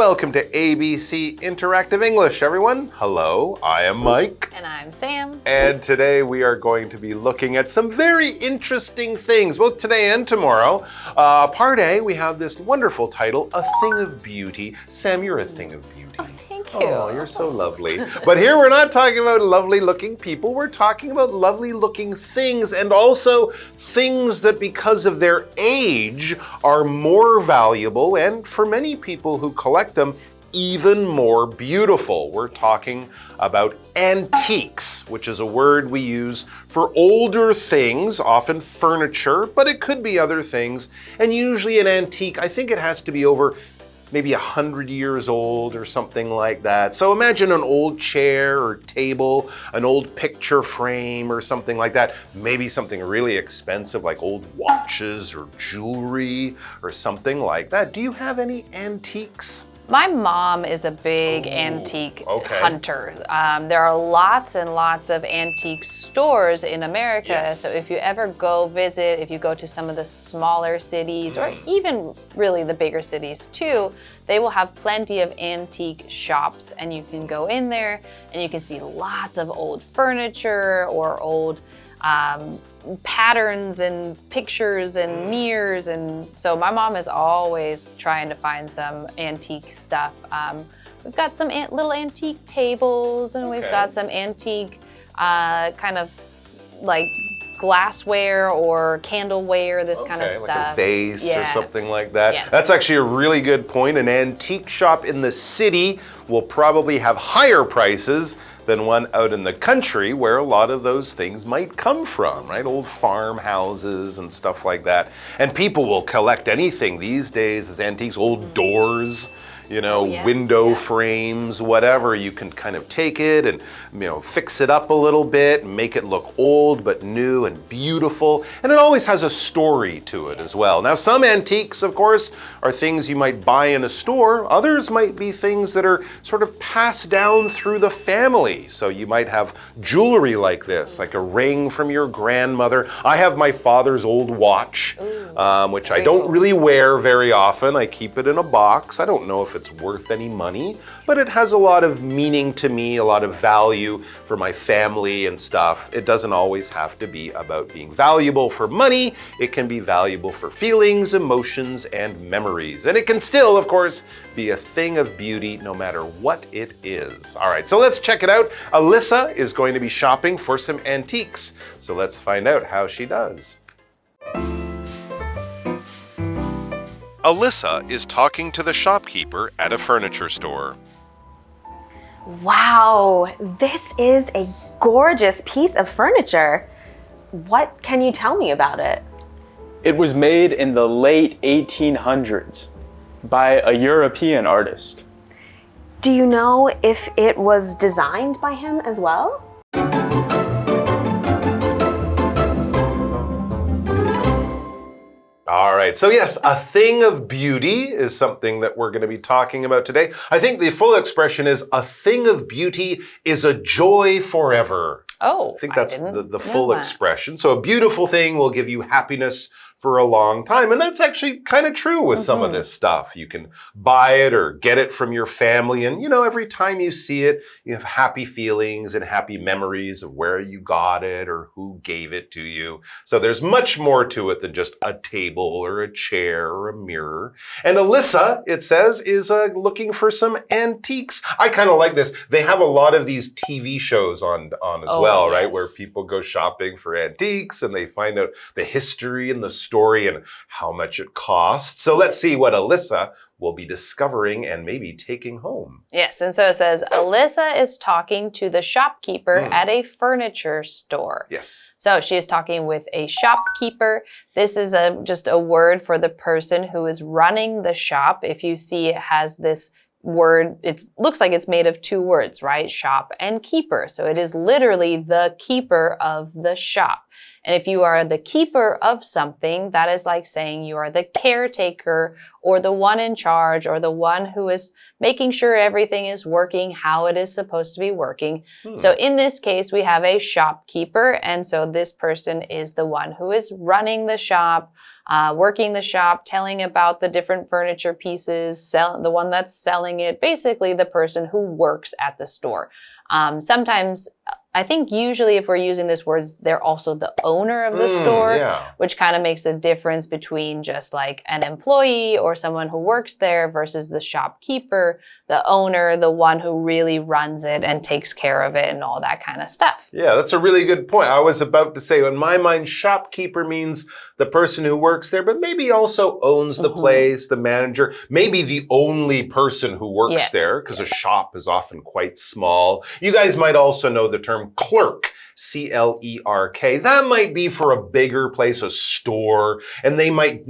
welcome to ABC Interactive English, everyone. Hello, I am Mike. And I'm Sam. And today we are going to be looking at some very interesting things, both today and tomorrow. Part A, we have this wonderful title, A Thing of Beauty. Sam, you're a thing of beauty. Oh, thank you. Oh, you're so lovely. But here we're not talking about lovely looking people, we're talking about lovely looking things, and also things that because of their age are more valuable, and for many people who collect them, even more beautiful. We're talking about antiques, which is a word we use for older things, often furniture, but it could be other things. And usually an antique, I think it has to be over maybe 100 years old or something like that. So imagine an old chair or table, an old picture frame or something like that. Maybe something really expensive like old watches or jewelry or something like that. Do you have any antiques? My mom is a big antique hunter. There are lots and lots of antique stores in America. Yes. So if you ever go visit, if you go to some of the smaller cities or even really the bigger cities too, they will have plenty of antique shops, and you can go in there and you can see lots of old furniture or old patterns and pictures and mirrors, and so my mom is always trying to find some antique stuff. We've got some little antique tables, and we've got some antique kind of like glassware or candleware, this kind of stuff. Like a vase or something like that. Yes. That's actually a really good point. An antique shop in the city will probably have higher prices than one out in the country where a lot of those things might come from, right? Old farmhouses and stuff like that. And people will collect anything these days as antiques, old doors, you know, window frames, whatever. You can kind of take it and, you know, fix it up a little bit and make it look old but new and beautiful. And it always has a story to it as well. Now, some antiques, of course, are things you might buy in a store. Others might be things that are sort of passed down through the family. So you might have jewelry like this, like a ring from your grandmother. I have my father's old watch, which I don't really wear very often. I keep it in a box. I don't know if it's worth any money, but it has a lot of meaning to me, a lot of value for my family and stuff. It doesn't always have to be about being valuable for money. It can be valuable for feelings, emotions, and memories. And it can still, of course, be a thing of beauty no matter what it is. All right, so let's check it out. Alyssa is going to be shopping for some antiques. So let's find out how she does. Alyssa is talking to the shopkeeper at a furniture store. Wow, this is a gorgeous piece of furniture. What can you tell me about it? It was made in the late 1800s by a European artist. Do you know if it was designed by him as well? All right, so yes, a thing of beauty is something that we're going to be talking about today. I think the full expression is a thing of beauty is a joy forever. Oh, I think that's the full expression. So a beautiful thing will give you happiness for a long time. And that's actually kind of true with some of this stuff. You can buy it or get it from your family. And, you know, every time you see it, you have happy feelings and happy memories of where you got it or who gave it to you. So there's much more to it than just a table or a chair or a mirror. And Alyssa, it says, is looking for some antiques. I kind of like this. They have a lot of these TV shows on as well, right? Where people go shopping for antiques and they find out the history and the story and how much it costs. So let's see what Alyssa will be discovering and maybe taking home. Yes, and so it says, Alyssa is talking to the shopkeeper at a furniture store. Yes. So she is talking with a shopkeeper. This is just a word for the person who is running the shop. If you see it has this word, it looks like it's made of two words, right? Shop and keeper. So it is literally the keeper of the shop. And if you are the keeper of something, that is like saying you are the caretaker or the one in charge or the one who is making sure everything is working how it is supposed to be working. So in this case, we have a shopkeeper, and so this person is the one who is running the shop, working the shop, telling about the different furniture pieces, the one that's selling it, basically the person who works at the store. Sometimes, I think usually if we're using this word, they're also the owner of the store, which kind of makes a difference between just like an employee or someone who works there versus the shopkeeper, the owner, the one who really runs it and takes care of it and all that kind of stuff. Yeah, that's a really good point. I was about to say, in my mind, shopkeeper means the person who works there, but maybe also owns the place, the manager, maybe the only person who works there, because a shop is often quite small. You guys might also know the term clerk, C-L-E-R-K. That might be for a bigger place, a store, and they might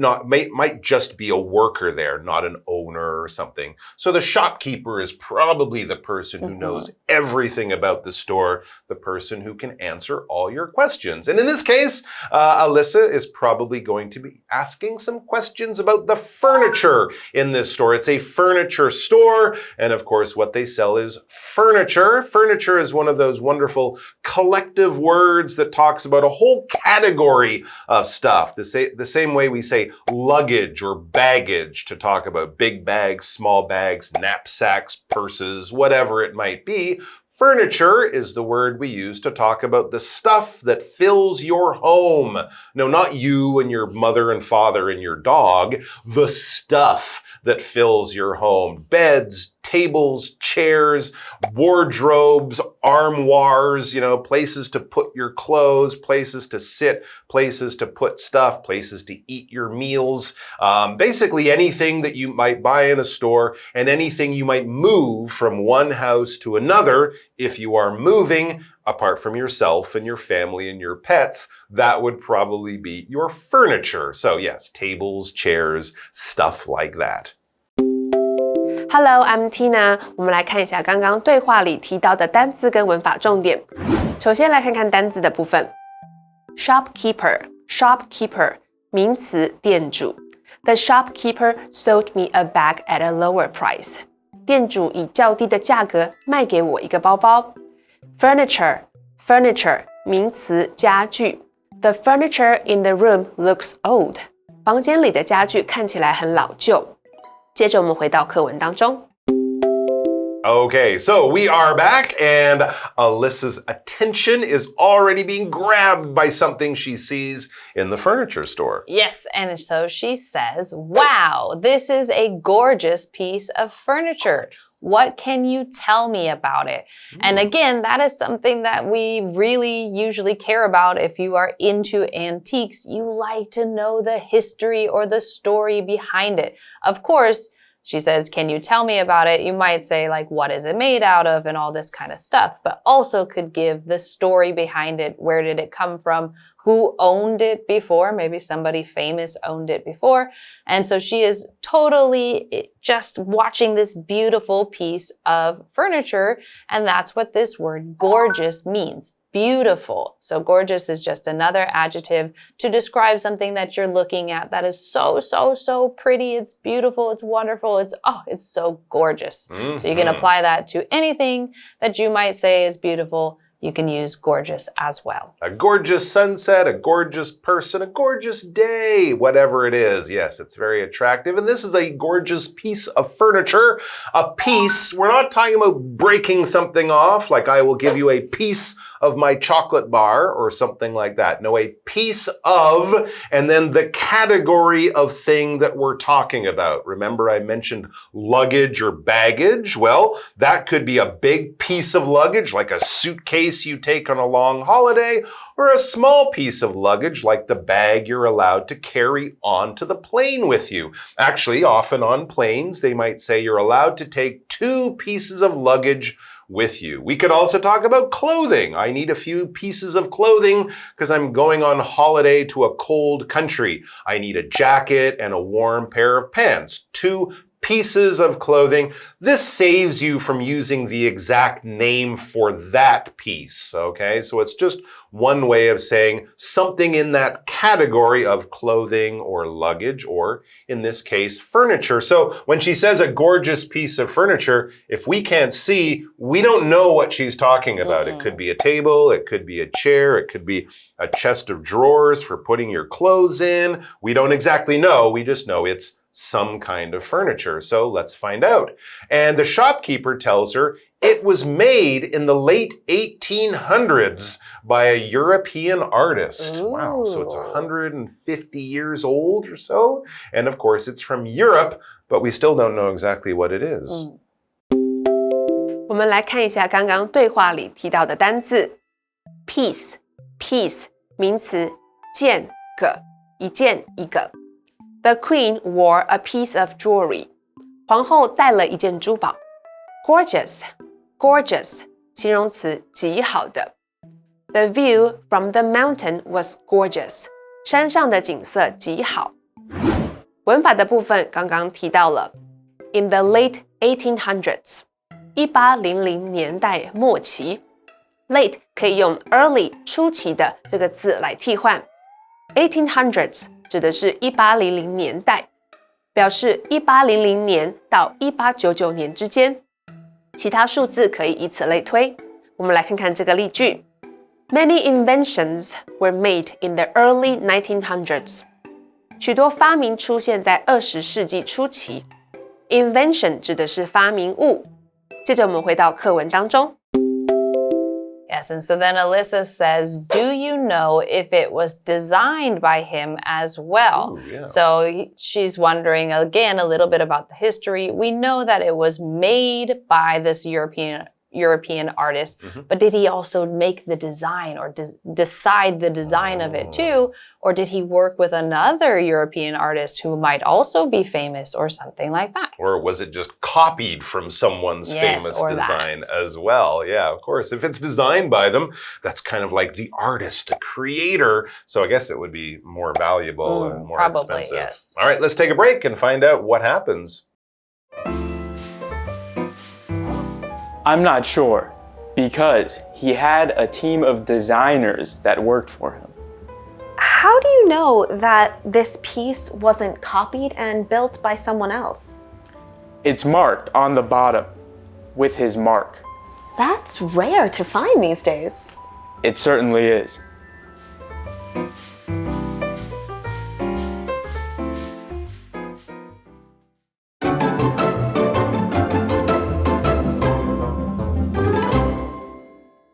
just be a worker there, not an owner or something. So the shopkeeper is probably the person who knows everything about the store, the person who can answer all your questions. And in this case, Alyssa is probably going to be asking some questions about the furniture in this store. It's a furniture store, and of course what they sell is furniture. Furniture is one of those wonderful collective words that talks about a whole category of stuff. The same way we say luggage or baggage to talk about big bags, small bags, knapsacks, purses, whatever it might be. Furniture is the word we use to talk about the stuff that fills your home. No, not you and your mother and father and your dog. The stuff that fills your home. Beds, tables, chairs, wardrobes, armoires, places to put your clothes, places to sit, places to put stuff, places to eat your meals. Basically anything that you might buy in a store and anything you might move from one house to another. If you are moving, apart from yourself and your family and your pets, that would probably be your furniture. So yes, tables, chairs, stuff like that. Hello, I'm Tina. 我们来看一下刚刚对话里提到的单字跟文法重点。首先来看看单字的部分。Shopkeeper, shopkeeper, 名词，店主。The shopkeeper sold me a bag at a lower price. 店主以较低的价格卖给我一个包包。Furniture, furniture, 名词，家具。The furniture in the room looks old. 房间里的家具看起来很老旧。接着我们回到课文当中。Okay, so we are back, and Alyssa's attention is already being grabbed by something she sees in the furniture store. Yes, and so she says, wow, this is a gorgeous piece of furniture. What can you tell me about it? And again, that is something that we really usually care about if you are into antiques. You like to know the history or the story behind it. Of course, she says, can you tell me about it? You might say, like, what is it made out of and all this kind of stuff, but also could give the story behind it. Where did it come from? Who owned it before? Maybe somebody famous owned it before. And so she is totally just watching this beautiful piece of furniture. And that's what this word gorgeous means. Beautiful. So gorgeous is just another adjective to describe something that you're looking at that is so, so, so pretty. It's beautiful. It's wonderful. It's so gorgeous. So you can apply that to anything that you might say is beautiful. You can use gorgeous as well. A gorgeous sunset, a gorgeous person, a gorgeous day, whatever it is. Yes, it's very attractive. And this is a gorgeous piece of furniture. A piece, we're not talking about breaking something off, like I will give you a piece of my chocolate bar or something like that. No, a piece of, and then the category of thing that we're talking about. Remember I mentioned luggage or baggage? Well, that could be a big piece of luggage, like a suitcase you take on a long holiday, or a small piece of luggage like the bag you're allowed to carry onto the plane with you. Actually, often on planes, they might say you're allowed to take 2 pieces of luggage with you. We could also talk about clothing. I need a few pieces of clothing because I'm going on holiday to a cold country. I need a jacket and a warm pair of pants. 2 pieces of clothing. This saves you from using the exact name for that piece, okay? So it's just one way of saying something in that category of clothing or luggage, or in this case, furniture. So when she says a gorgeous piece of furniture, if we can't see, we don't know what she's talking about. It could be a table, it could be a chair, it could be a chest of drawers for putting your clothes in. We don't exactly know, we just know it's some kind of furniture. So let's find out. And the shopkeeper tells her it was made in the late 1800s by a European artist. Ooh. Wow, so it's 150 years old or so. And of course, it's from Europe, but we still don't know exactly what it is. 我们来看一下刚刚对话里提到的单字 piece piece 名词件个一件一个 The queen wore a piece of jewelry 皇后戴了一件珠宝 Gorgeous gorgeous 形容词极好的 The view from the mountain was gorgeous 山上的景色极好文法的部分刚刚提到了 In the late 1800s 1800年代末期 Late 可以用 early 初期的这个字来替换 1800s 指的是1800年代表示1800年到1899年之间其他数字可以以此类推我们来看看这个例句 Many inventions were made in the early 1900s 许多发明出现在20世纪初期 Invention 指的是发明物接着我们回到课文当中 Yes, and so then Alyssa says, do you know if it was designed by him as well? Ooh, yeah. So she's wondering again a little bit about the history. We know that it was made by this European artist, but did he also make the design or decide the design of it too? Or did he work with another European artist who might also be famous or something like that? Or was it just copied from someone's famous design as well? Yeah, of course. If it's designed by them, that's kind of like the artist, the creator. So I guess it would be more valuable and more probably, expensive. Yes. All right, let's take a break and find out what happens. I'm not sure, because he had a team of designers that worked for him. How do you know that this piece wasn't copied and built by someone else? It's marked on the bottom with his mark. That's rare to find these days. It certainly is.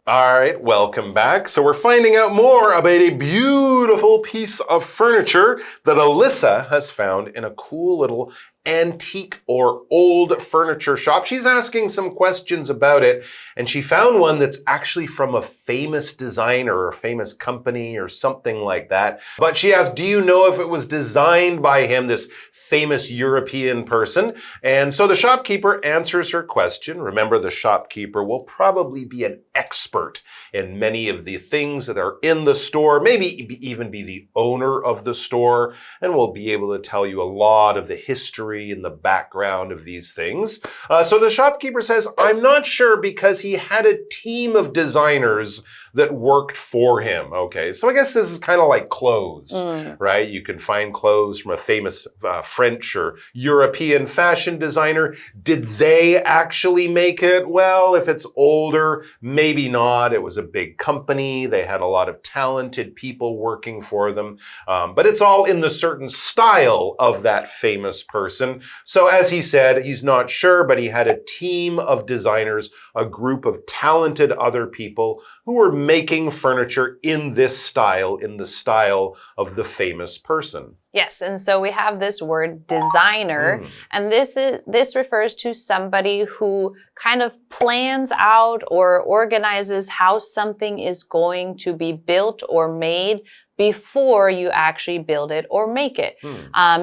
All right, welcome back. So we're finding out more about a beautiful piece of furniture that Alyssa has found in a cool little antique or old furniture shop. She's asking some questions about it, and she found one that's actually from a famous designer or a famous company or something like that. But she asked, do you know if it was designed by him, this famous European person? And so the shopkeeper answers her question. Remember, the shopkeeper will probably be an expert in many of the things that are in the store, maybe even be the owner of the store, and will be able to tell you a lot of the history in the background of these things. So the shopkeeper says, I'm not sure because he had a team of designers that worked for him. Okay, so I guess this is kind of like clothes, right? You can find clothes from a famous French or European fashion designer. Did they actually make it? Well, if it's older, maybe not. It was a big company. They had a lot of talented people working for them. But it's all in the certain style of that famous person. So as he said, he's not sure, but he had a team of designers, a group of talented other people who were making furniture in this style, in the style of the famous person. Yes, and so we have this word designer, and this refers to somebody who kind of plans out or organizes how something is going to be built or made before you actually build it or make it.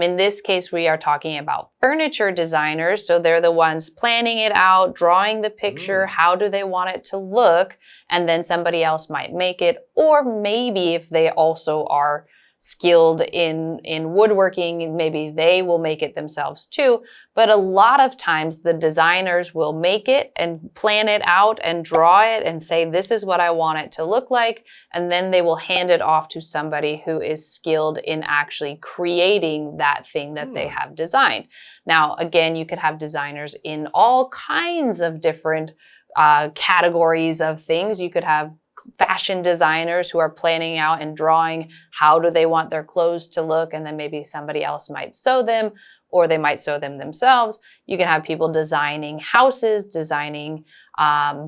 In this case, we are talking about furniture designers, so they're the ones planning it out, drawing the picture, how do they want it to look, and then somebody else might make it, or maybe if they also are skilled in woodworking, maybe they will make it themselves too. But a lot of times the designers will make it and plan it out and draw it and say, this is what I want it to look like. And then they will hand it off to somebody who is skilled in actually creating that thing that they have designed. Now, again, you could have designers in all kinds of different categories of things. You could have fashion designers who are planning out and drawing how do they want their clothes to look, and then maybe somebody else might sew them, or they might sew them themselves. You can have people designing houses, designing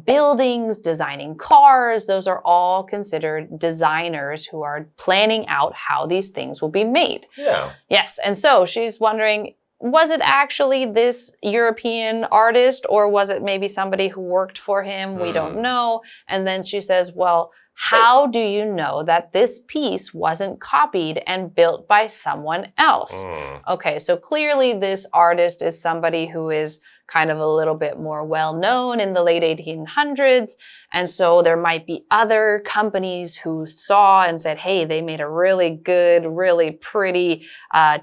buildings, designing cars. Those are all considered designers who are planning out how these things will be made. Yeah. Yes, and so she's wondering, was it actually this European artist, or was it maybe somebody who worked for him? We don't know. And then she says, well, how do you know that this piece wasn't copied and built by someone else? Okay, so clearly this artist is somebody who is kind of a little bit more well-known in the late 1800s. And so there might be other companies who saw and said, hey, they made a really good, really pretty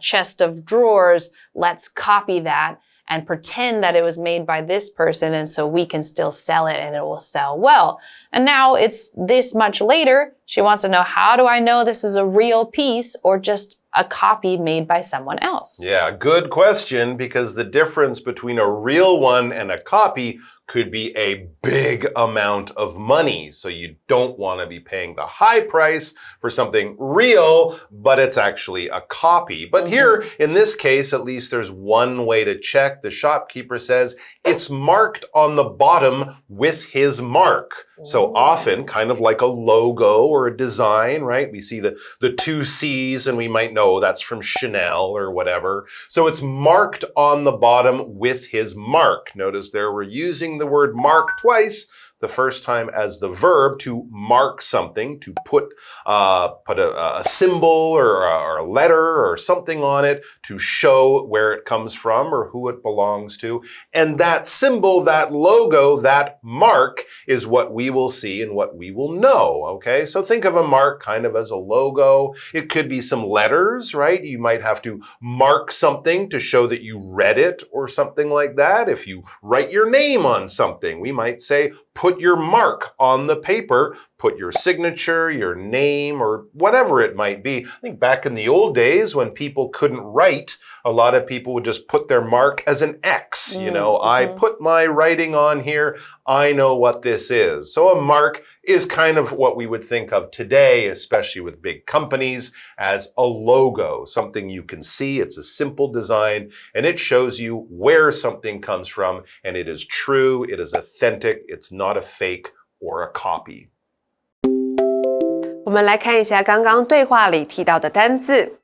chest of drawers. Let's copy that and pretend that it was made by this person, and so we can still sell it and it will sell well. And now it's this much later. She wants to know, how do I know this is a real piece or just a copy made by someone else? Yeah, good question, because the difference between a real one and a copy could be a big amount of money. So you don't want to be paying the high price for something real, but it's actually a copy. But here, in this case, at least there's one way to check. The shopkeeper says it's marked on the bottom with his mark. So often, kind of like a logo or a design, right? We see the two C's and we might know that's from Chanel or whatever. So it's marked on the bottom with his mark. Notice there we're using the word mark twice. The first time as the verb to mark something, to put a symbol or a letter or something on it to show where it comes from or who it belongs to. And that symbol, that logo, that mark is what we will see and what we will know, okay? So think of a mark kind of as a logo. It could be some letters, right? You might have to mark something to show that you read it or something like that. If you write your name on something, we might say, put your mark on the paper, put your signature, your name, or whatever it might be. I think back in the old days when people couldn't write, a lot of people would just put their mark as an X. You know, I put my writing on here, I know what this is. So a mark is kind of what we would think of today, especially with big companies, as a logo, something you can see. It's a simple design, and it shows you where something comes from, and it is true, it is authentic, it's not a fake or a copy. 我们来看一下刚刚对话里提到的单字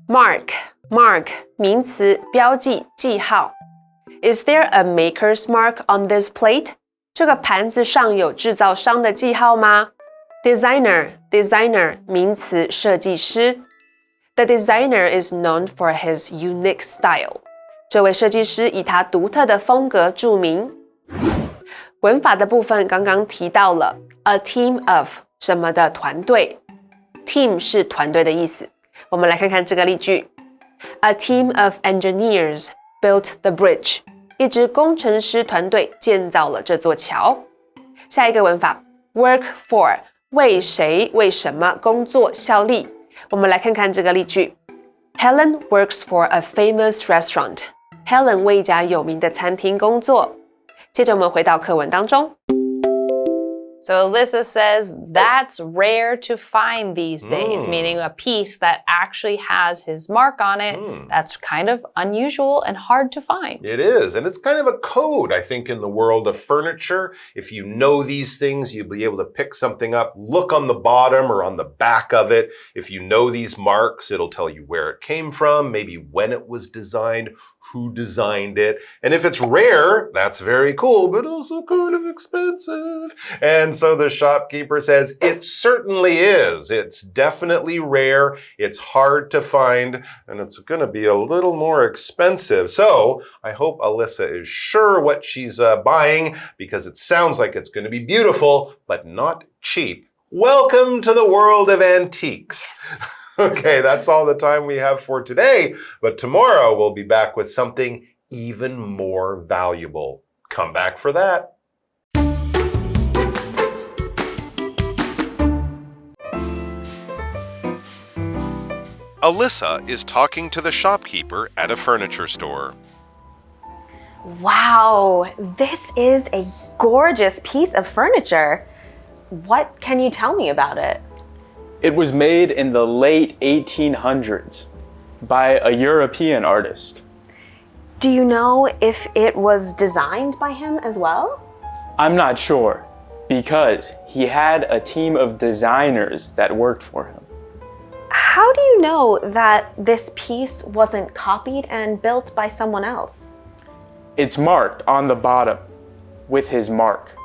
mark 名词，标记、记号。Is there a maker's mark on this plate? 这个盘子上有制造商的记号吗？ Designer 名词，设计师。The designer is known for his unique style. 这位设计师以他独特的风格著名。文法的部分刚刚提到了 a team of 什么的团队 ，team 是团队的意思。我们来看看这个例句 ：A team of engineers built the bridge. 一支工程师团队建造了这座桥。下一个文法 work for 为谁为什么工作效力。我们来看看这个例句 ：Helen works for a famous restaurant. Helen 为一家有名的餐厅工作。接着我们回到课文当中。So Alyssa says that's rare to find these days, meaning a piece that actually has his mark on it. That's kind of unusual and hard to find. It is, and it's kind of a code, I think, in the world of furniture. If you know these things, you'll be able to pick something up, look on the bottom or on the back of it. If you know these marks, it'll tell you where it came from, maybe when it was designed, who designed it. And if it's rare, that's very cool, but also kind of expensive. And so the shopkeeper says, it certainly is. It's definitely rare. It's hard to find, and it's going to be a little more expensive. So I hope Alyssa is sure what she's buying, because it sounds like it's going to be beautiful, but not cheap. Welcome to the world of antiques. Okay, that's all the time we have for today. But tomorrow we'll be back with something even more valuable. Come back for that. Alyssa is talking to the shopkeeper at a furniture store. Wow, this is a gorgeous piece of furniture. What can you tell me about it? It was made in the late 1800s by a European artist. Do you know if it was designed by him as well? I'm not sure, because he had a team of designers that worked for him. How do you know that this piece wasn't copied and built by someone else? It's marked on the bottom with his mark.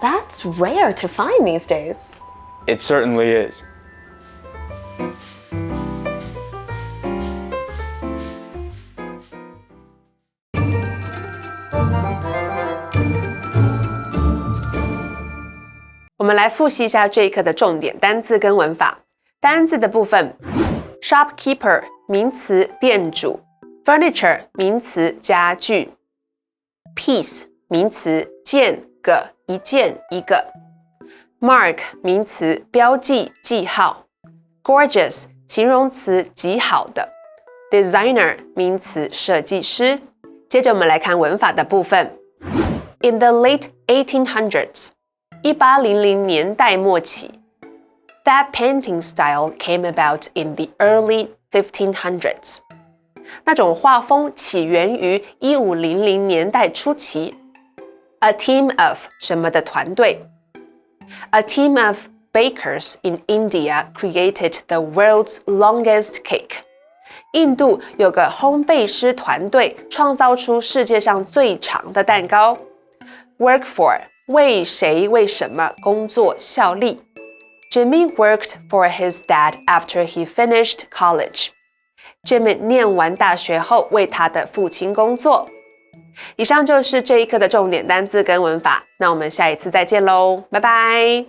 That's rare to find these days. It certainly is.我们来复习一下这一课的重点单字跟文法。单字的部分 ，shopkeeper 名词店主 ，furniture 名词家具 ，piece 名词件个一件一个 ，mark 名词标记记号 ，gorgeous 形容词极好的 ，designer 名词设计师。接着我们来看文法的部分。In the late 1800s 1800年代末期 That painting style came about in the early 1500s 那种画风起源于1500年代初期 A team of 什么的团队 A team of bakers in India created the world's longest cake 印度有个烘焙师团队创造出世界上最长的蛋糕 Work for 为谁为什么工作效力 Jimmy worked for his dad after he finished college. Jimmy 念完大学后为他的父亲工作。以上就是这一课的重点单字跟文法，那我们下一次再见喽，拜拜。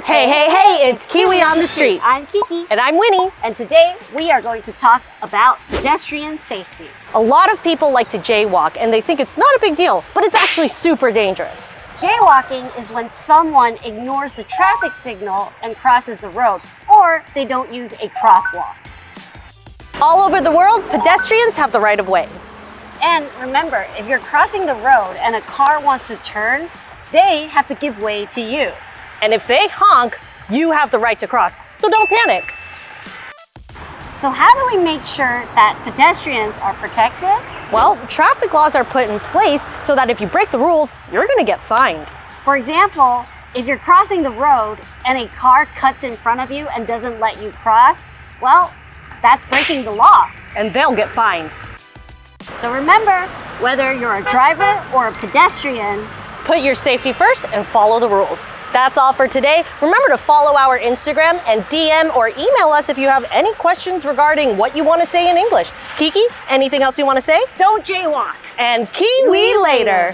Hey, hey, hey, it's Kiwi on the street. I'm Kiki. And I'm Winnie. And today we are going to talk about pedestrian safety. A lot of people like to jaywalk and they think it's not a big deal, but it's actually super dangerous. Jaywalking is when someone ignores the traffic signal and crosses the road, or they don't use a crosswalk. All over the world, pedestrians have the right of way. And remember, if you're crossing the road and a car wants to turn, they have to give way to you. And if they honk, you have the right to cross, so don't panic. So how do we make sure that pedestrians are protected? Well, traffic laws are put in place so that if you break the rules, you're going to get fined. For example, if you're crossing the road and a car cuts in front of you and doesn't let you cross, well, that's breaking the law. And they'll get fined. So remember, whether you're a driver or a pedestrian, put your safety first and follow the rules. That's all for today. Remember to follow our Instagram and DM or email us if you have any questions regarding what you want to say in English. Kiki, anything else you want to say? don't jaywalk. And Kiwi later.